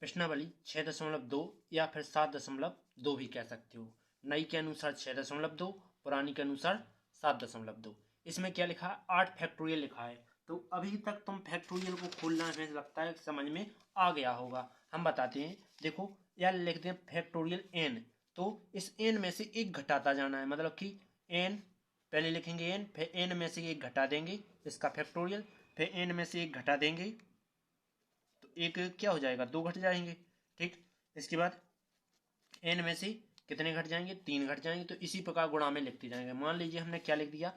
प्रश्नावली 6.2 या फिर 7.2 भी कह सकते हो। नई के अनुसार 6.2, पुरानी के अनुसार 7.2। इसमें क्या लिखा है? 8 फैक्टोरियल लिखा है। तो अभी तक तुम फैक्टोरियल को खोलना है, लगता है समझ में आ गया होगा। हम बताते हैं, देखो यार लिखते हैं फैक्टोरियल n। तो इस n में से एक घटाता जाना है, मतलब कि n पहले लिखेंगे n, फिर n में से एक घटा देंगे इसका फैक्टोरियल, फिर n में से एक घटा देंगे तो एक क्या हो जाएगा? 2 घट जाएंगे। ठीक, इसके बाद n में से कितने घट जाएंगे? 3 घट जाएंगे। तो इसी प्रकार गुणा में लिखते जाएंगे। मान लीजिए हमने क्या लिख दिया?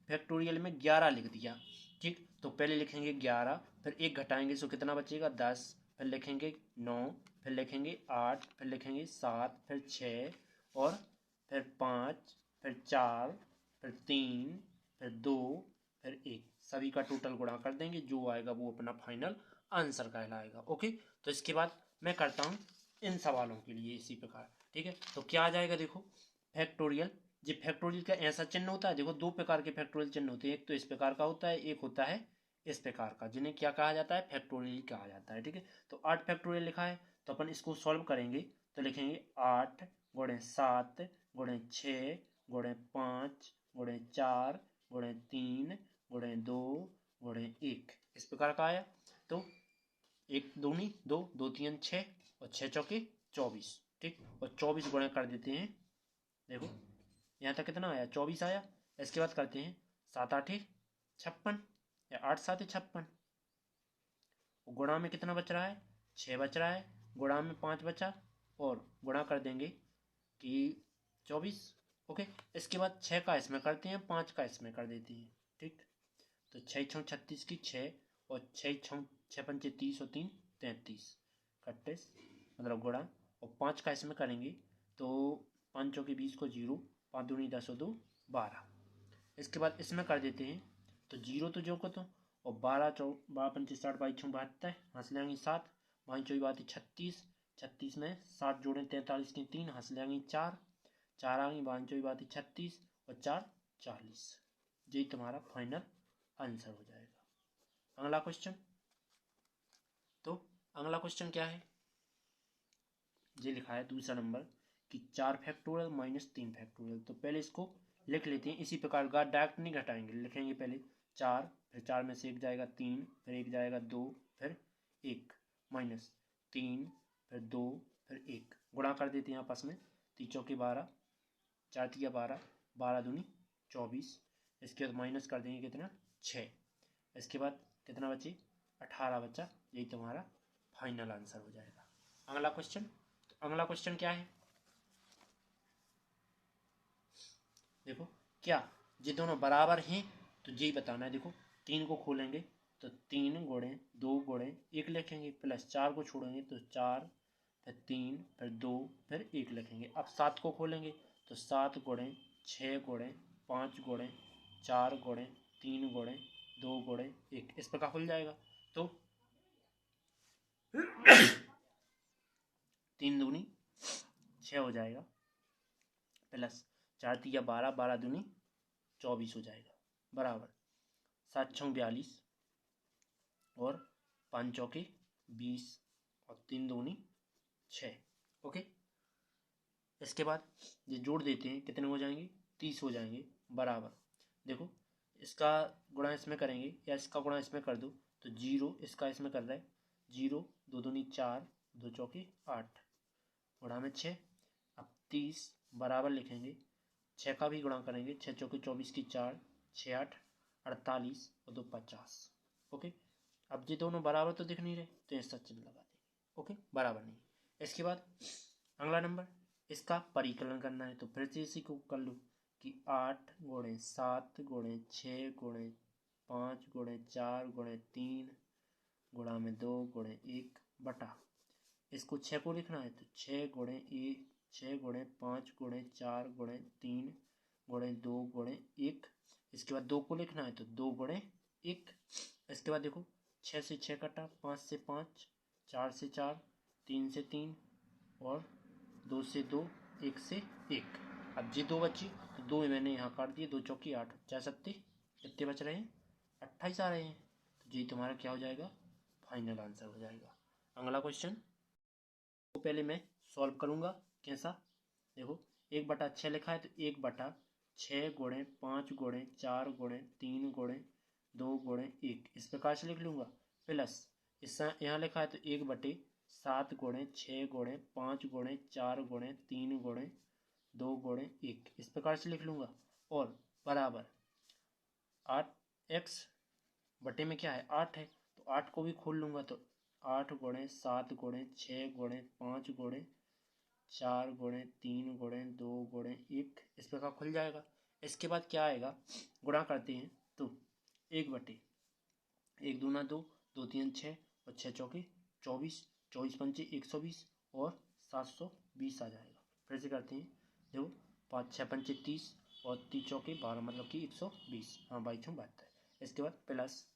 फैक्टोरियल में 11 लिख दिया। ठीक, तो पहले लिखेंगे 11, फिर एक घटाएंगे तो कितना बचेगा? 10, फिर लिखेंगे 9, फिर लिखेंगे 8, फिर लिखेंगे 7, फिर 6, और फिर 5, फिर 4, फिर 3, फिर 2, फिर 1। सभी का टोटल गुणा कर देंगे, जो आएगा वो अपना फाइनल आंसर कहलाएगा। ओके, तो इसके बाद मैं करता हूँ इन सवालों के लिए इसी प्रकार। ठीक है, तो क्या आ जाएगा? देखो फैक्टोरियल, जी फैक्टोरियल का ऐसा चिन्ह होता है। देखो 2 प्रकार के फैक्टोरियल चिन्ह होते हैं, एक तो इस प्रकार का होता है, एक होता है इस प्रकार का, जिन्हें क्या कहा जाता है? फैक्टोरियल कहा जाता है। ठीक है, तो 8 फैक्टोरियल लिखा है, तो अपन इसको सॉल्व करेंगे तो लिखेंगे 8 गुणे 7 गुणे 6 गुणे 5 गुणे 4 गुणे 3 गुणे 2 गुणे 1, इस प्रकार का आया। तो 1 दूनी 2, 2 3 6, और 6 चौके 24। ठीक, और 24 गुणे कर देते हैं। देखो यहाँ तक कितना आया? 24 आया। इसके बाद करते हैं 7 8 56, या 8 7 56। गुणा में कितना बच रहा है? 6 बच रहा है। गुणा में 5 बचा, और गुणा कर देंगे कि 24। ओके, इसके बाद 6 का इसमें करते हैं, 5 का इसमें कर देते हैं। ठीक, तो 6 6 36 की 6, और 6 6 6 पंचे 30 और 3 33 31, मतलब गुणा, और 5 का इसमें करेंगे तो 5 चौके 20 को 0, 5 दूनी 10 और 2 12। इसके बाद इसमें कर देते हैं तो 0 तो जो को तो, और 12 पंचे 60, 22 72, हंस लेंगे 7, 5 चौबीस बात 36, 36 में 7 जोड़ें 43 की 3, हंस लेंगे 4, 4 आ गई, 5 चौबीस बात 36, और 4 40। यही तुम्हारा फाइनल आंसर हो जाएगा। अगला क्वेश्चन, तो अगला क्वेश्चन क्या है? ये लिखा है दूसरा नंबर कि 4 फैक्टोरियल माइनस 3 फैक्टोरियल। तो पहले इसको लिख लेते हैं इसी प्रकार का, डायरेक्ट नहीं घटाएंगे। लिखेंगे पहले 4, फिर 4 में से एक जाएगा 3, फिर एक जाएगा 2, फिर 1, माइनस 3, फिर 2, फिर 1, गुणा कर देते हैं आपस में। 3 चौके 12, 4 तिया 12, 12 दूनी 24। इसके बाद माइनस कर देंगे कितना? 6। इसके बाद कितना बचे? 18 बचा। यही तुम्हारा फाइनल आंसर हो जाएगा। अगला क्वेश्चन, अगला क्वेश्चन क्या है? देखो क्या ये दोनों बराबर हैं? तो यही बताना है। देखो 3 को खोलेंगे तो 3 गुणे 2 गुणे 1 लिखेंगे, प्लस 4 को छोड़ेंगे तो 4, फिर 3, फिर 2, फिर 1 लिखेंगे। अब 7 को खोलेंगे तो 7 गुणे 6 गुणे 5 गुणे 4 गुणे 3 गुणे 2 गुणे 1, इस प्रकार खुल जाएगा। तो 3 दूनी 6 हो जाएगा, प्लस 4 तिया 12, 12 दूनी 24 हो जाएगा, बराबर 7 6 42, और 5 चौके 20, और 3 दूनी 6। ओके, इसके बाद ये जोड़ देते हैं, कितने हो जाएंगे? 30 हो जाएंगे, बराबर। देखो इसका गुणा इसमें करेंगे, या इसका गुणा इसमें कर दो तो 0, इसका इसमें कर रहा है 0, 2 दूनी 4, 2 चौके 8, गुणा में 6। अब 30 बराबर लिखेंगे, 6 का भी गुणा करेंगे, 6 चौके 24 की 4, 6 8 48, और 2 50। ओके, अब ये दोनों बराबर तो दिख नहीं रहे, तो ऐसा चिन्ह लगा देंगे। ओके, बराबर नहीं। इसके बाद अगला नंबर, इसका परिकलन करना है। तो फिर से इसी को कर लो कि 8 गुणे 7 गुणे 6 गुणे 5 गुणे 4 गुणे 3 गुणा में 2 गुणे 1 बटा, इसको 6 को लिखना है तो 6 गुणे 1, 6 गुणे 5 गुणे 4 गुणे 3 गुणे 2 गुणे 1। इसके बाद 2 को लिखना है तो 2 गुणे 1। इसके बाद देखो 6 से 6 कटा, 5 से 5, 4 से 4, 3 से 3, और 2 से 2, 1 से 1। अब ये 2 बची तो 2 मैंने यहाँ काट दिए, 2 चौकी 8, 4 सत्ते कितने बच रहे हैं? 28 आ रहे हैं। तो ये तुम्हारा क्या हो जाएगा? फाइनल आंसर हो जाएगा। अगला क्वेश्चन, तो पहले मैं सॉल्व करूँगा। कैसा, देखो 1/6 लिखा है तो 1/6 गुणे 5 गुणे 4 गुणे 3 गुणे 2 गुणे 1 इस प्रकार से लिख लूँगा। प्लस इस यहाँ लिखा है तो 1/7 गुणे 6 गुणे 5 गुणे 4 गुणे 3 गुणे 2 गुणे 1 इस प्रकार से लिख लूँगा। और बराबर 8x बटे में क्या है 8 है तो 8 को भी खोल लूँगा तो 8 गुणे 7 गुणे 6 गुणे 5 गुणे 4 गुणे 3 गुणे 2 गुणे 1 इस प्रकार खुल जाएगा। इसके बाद क्या आएगा, गुणा करते हैं तो 1 दूना 2, 2 3 6 और 6 चौके 24, 24 पंचे 120 और 720 आ जाएगा। फिर से करते हैं, देखो 5 6 पंचे 30 और 30 चौके 12 मतलब कि 120। हाँ 22 इसके बाद प्लस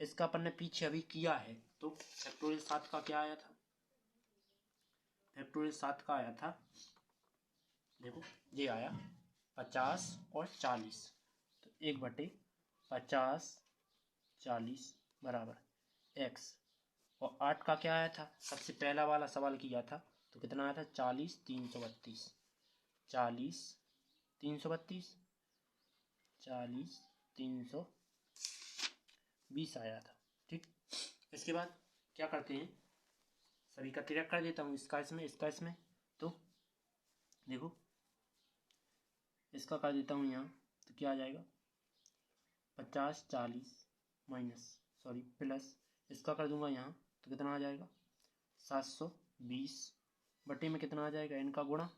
इसका अपन ने पीछे अभी किया है तो फैक्टोरियल 7 का क्या आया था, फैक्टोरियल 7 का आया था, देखो ये आया 50 और 40 तो 1/50 40 बराबर x। और 8 का क्या आया था, सबसे पहला वाला सवाल किया था तो कितना आया था 40 332 40 332 40 320 आया था। ठीक, इसके बाद क्या करते हैं, सभी का तिरक कर देता हूँ, इसका इसमें तो देखो इसका कर देता हूँ यहाँ तो क्या आ जाएगा 50 40 प्लस इसका कर दूंगा यहाँ तो कितना आ जाएगा 720 बटे में कितना आ जाएगा इनका गुणा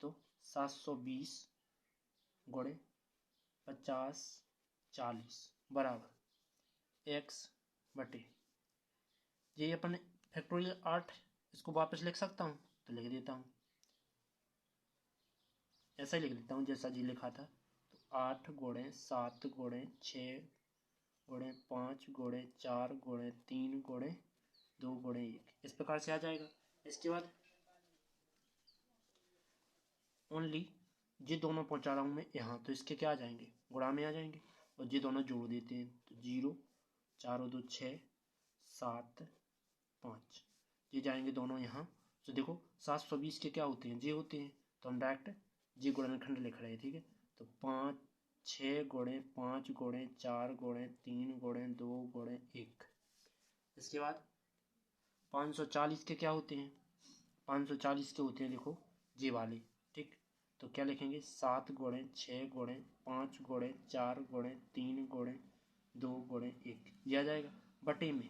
तो 720 गुणे 50 40 बराबर x बटे ये अपन फैक्टोरियल 8 इसको वापस लिख सकता हूँ तो लिख देता हूँ, ऐसा ही लिख देता हूँ जैसा जी लिखा था तो 8 गुणे 7 गुणे 6 गुणे 5 गुणे 4 गुणे 3 गुणे 2 गुणे 1 इस प्रकार से आ जाएगा। इसके बाद ओनली ये दोनों पहुंचा रहा हूँ मैं यहाँ तो इसके क्या आ जाएंगे गुणा में आ जाएंगे और ये दोनों जोड़ देते हैं तो 0 4 2 6 7 5 ये जाएंगे दोनों यहाँ। तो देखो 720 के क्या होते हैं, जे होते हैं तो हम डायरेक्ट जी गुणनखंड लिख रहे हैं। ठीक है, तो 5 6 गुणे 5 गुणे 4 गुणे 3 गुणे 2 गुणे 1। इसके बाद 540 के क्या होते हैं, 540 के होते हैं देखो जी वाले। ठीक, तो क्या लिखेंगे 7 गुणे 6 गुणे 5 गुणे 4 गुणे 3 गुणे 2 गुणे 1 दिया जाएगा बटे में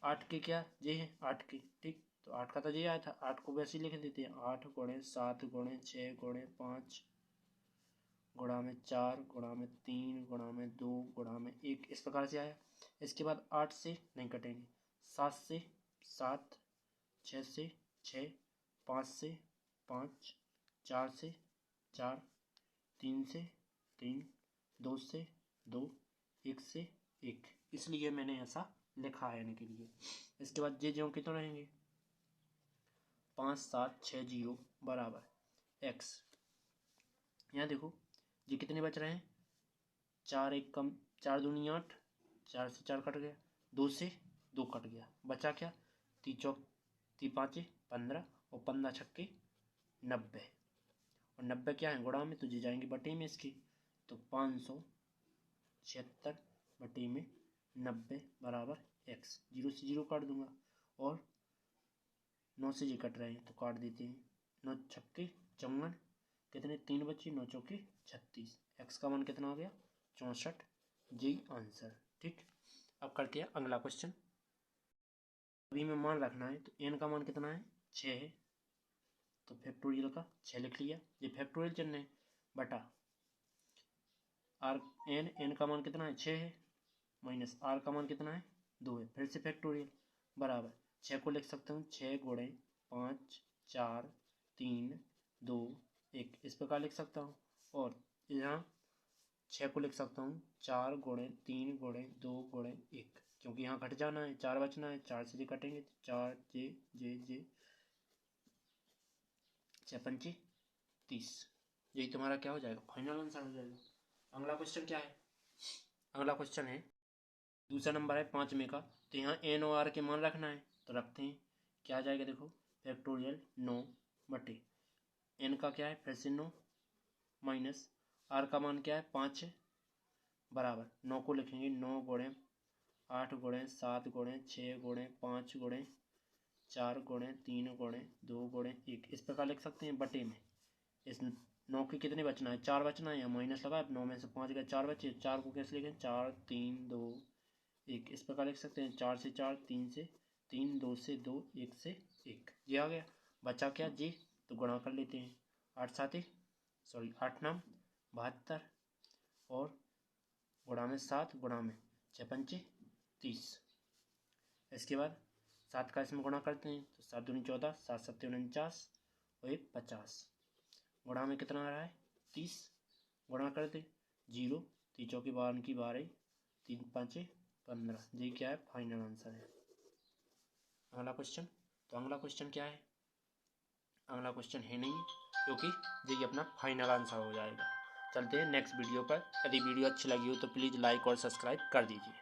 8 के क्या ये है 8 के। ठीक, तो 8 का तो ये आया था 8 को वैसे ही लिख देते हैं 8 गुणे 7 गुणे 6 गुणे 5 गुणा में 4 गुणा में 3 गुणा में 2 गुणा में 1 इस प्रकार से आया। इसके बाद 8 से नहीं कटेंगे, 7 से 7 6 से 6 5 से 5 4 से 4 3 से 3 2 से 2 1 से 1 इसलिए मैंने ऐसा लिखा है इनके लिए। इसके बाद जे जो कितने रहेंगे 5 7 6 0 बराबर x। यहाँ देखो ये कितने बच रहे हैं 4 1 कम 4 दूनी 8 4 से 4 कट गया 2 से 2 कट गया बचा क्या 3 चौक 3 5 15 और 15 छक्के 90 और 90 क्या है गुणा में तो जी जाएंगे बटे में इसके तो 576 बटे में 90 बराबर x। 0 से 0 काट दूंगा और 9 से जी कट रहे हैं तो काट देते हैं 9 छक्के 54 कितने 3 बच्चे 9 चौके 36 x का मान कितना हो गया 64 जी आंसर। ठीक, अब करते हैं अगला क्वेश्चन। अभी में मान रखना है तो n का मान कितना है 6 है तो फैक्टोरियल का 6 लिख लिया, ये फैक्टोरियल चिन्ह है बटा आर n का मान कितना है 6 है माइनस r का मान कितना है 2 है फिर से फैक्टोरियल बराबर 6 को लिख सकता हूँ 6 गुणे 5 4 3 2 1 इस प्रकार लिख सकता हूँ और यहाँ 6 को लिख सकता हूँ 4 गुणे 3 गुणे 2 गुणे 1 क्योंकि यहाँ घट जाना है 4 बचना है 4 से कटेंगे 4 जे जे जे 6 पंचे 30 यही तुम्हारा क्या हो जाएगा फाइनल आंसर हो जाएगा। अगला क्वेश्चन क्या है, अगला क्वेश्चन है दूसरा नंबर है 5 में का तो यहाँ एन और आर के मान रखना है तो रखते हैं क्या आ जाएगा देखो फैक्टोरियल 9 बटे n का क्या है फिर से 9 माइनस r का मान क्या है 5 है बराबर 9 को लिखेंगे 9 गुणे 8 गुणे 7 गुणे 6 गुणे 5 गुणे 4 गुणे 3 गुणे 2 गुणे 1 इस प्रकार लिख सकते हैं बटे में। इस 9 के कितने बचना है 4 बचना है, या माइनस लगा 9 में से 5 गए 4 बचे, 4 को कैसे लिखें 4 3 2 1 इस प्रकार लिख सकते हैं 4 से 4 3 से 3 2 से 2 1 से 1 ये आ गया। बचा क्या जी तो गुणा कर लेते हैं 8 नाम 72 और गुणा में 7 गुणा में 6 पंचे 30। इसके बाद 7 का इसमें गुणा करते हैं तो 7 दूनी 14 7 सत्ते 49 और 1 50 गुणा में कितना आ रहा है 30 गुणा कर दे 0 3 चौकी 12 की 12 3 5 15 ये क्या है फाइनल आंसर है। अगला क्वेश्चन तो अगला क्वेश्चन क्या है अगला क्वेश्चन है नहीं क्योंकि ये अपना फाइनल आंसर हो जाएगा। चलते हैं नेक्स्ट वीडियो पर। यदि वीडियो अच्छी लगी हो तो प्लीज़ लाइक और सब्सक्राइब कर दीजिए।